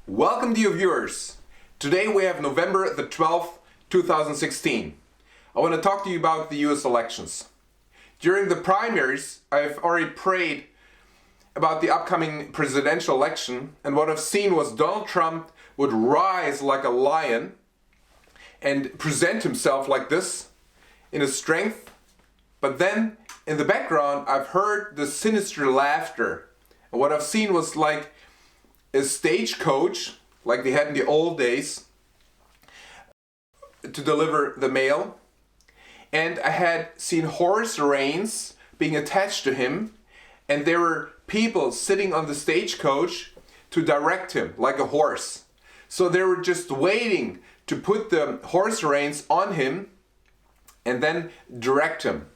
Welcome dear viewers. Today we have November the 12th, 2016. I want to talk to you about the US elections. During the primaries, I've already prayed about the upcoming presidential election, and what I've seen was Donald Trump would rise like a lion and present himself like this in his strength, but then in the background I've heard the sinister laughter. And what I've seen was like a stagecoach, like they had in the old days, to deliver the mail. And I had seen horse reins being attached to him, and there were people sitting on the stagecoach to direct him like a horse. So they were just waiting to put the horse reins on him and then direct him.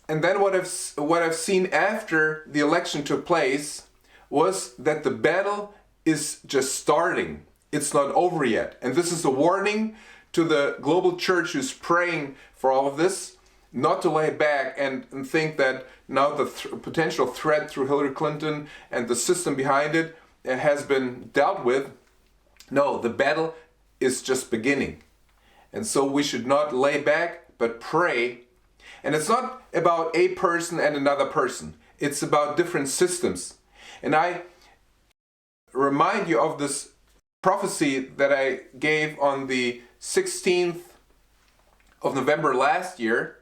And then what I've seen after the election took place was that the battle is just starting. It's not over yet. And this is a warning to the global church who's praying for all of this, not to lay back and think that now the potential threat through Hillary Clinton and the system behind it has been dealt with. No, the battle is just beginning. And so we should not lay back, but pray. And it's not about a person and another person. It's about different systems. And I remind you of this prophecy that I gave on the 16th of November last year.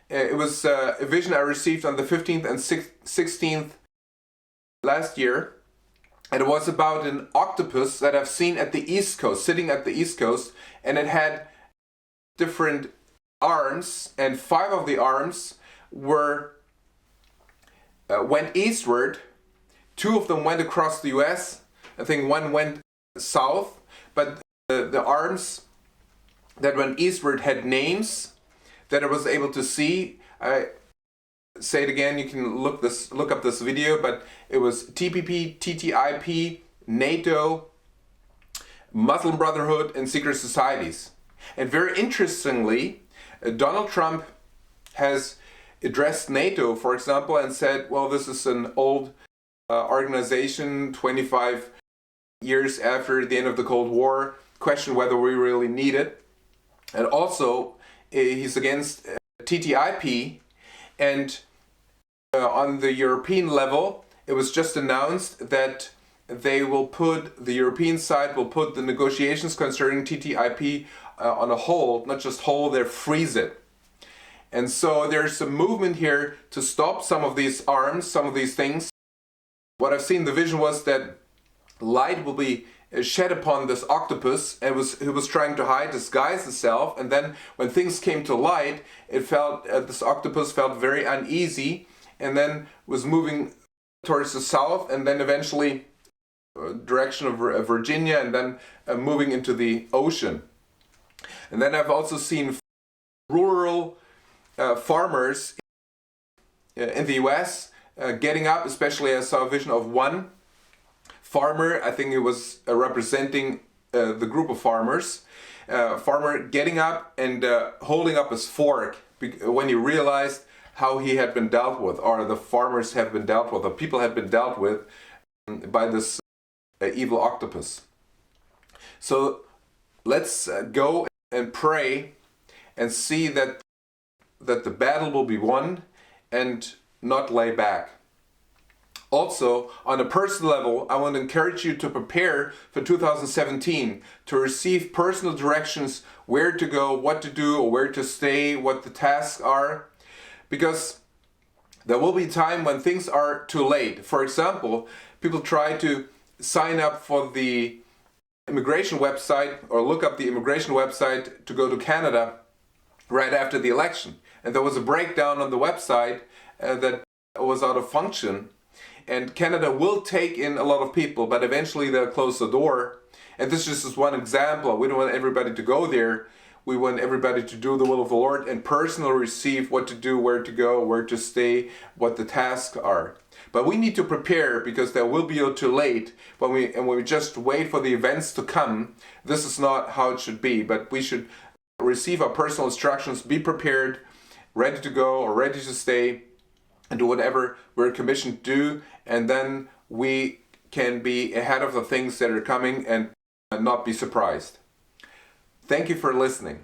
It was a vision I received on the 15th and 16th last year. And it was about an octopus that I've seen at the East Coast, sitting at the East Coast. And it had different arms, and 5 of the arms went eastward. 2 of them went across the US. I think 1 went south, but the arms that went eastward had names that I was able to see. I say it again, you can look up this video, but it was TPP, TTIP, NATO, Muslim Brotherhood, and secret societies. And very interestingly, Donald Trump has addressed NATO, for example, and said, well, this is an old organization, 25 years after the end of the Cold War, question whether we really need it. And also, he's against TTIP, and on the European level, it was just announced that the European side will put the negotiations concerning TTIP on a hold, not just hold, they freeze it. And so there's a movement here to stop some of these arms, some of these things. What I've seen, the vision was that light will be shed upon this octopus, and he was trying to disguise itself. And then when things came to light, this octopus felt very uneasy, and then was moving towards the south, and then eventually direction of Virginia, and then moving into the ocean. And then I've also seen rural farmers in the US getting up, especially I saw a vision of one farmer, I think it was representing the group of farmers, farmer getting up and holding up his fork when he realized how he had been dealt with, or the farmers have been dealt with, or people have been dealt with by this evil octopus. So let's go and pray and see that the battle will be won and not lay back. Also, on a personal level, I want to encourage you to prepare for 2017, to receive personal directions where to go, what to do, or where to stay, what the tasks are, because there will be a time when things are too late. For example, people try to sign up for the immigration website or look up the immigration website to go to Canada right after the election. And there was a breakdown on the website that was out of function. And Canada will take in a lot of people, but eventually they'll close the door. And this is just one example. We don't want everybody to go there. We want everybody to do the will of the Lord and personally receive what to do, where to go, where to stay, what the tasks are. But we need to prepare, because there will be too late when we just wait for the events to come. This is not how it should be, but we should receive our personal instructions, be prepared, ready to go or ready to stay, and do whatever we're commissioned to do, and then we can be ahead of the things that are coming and not be surprised. Thank you for listening.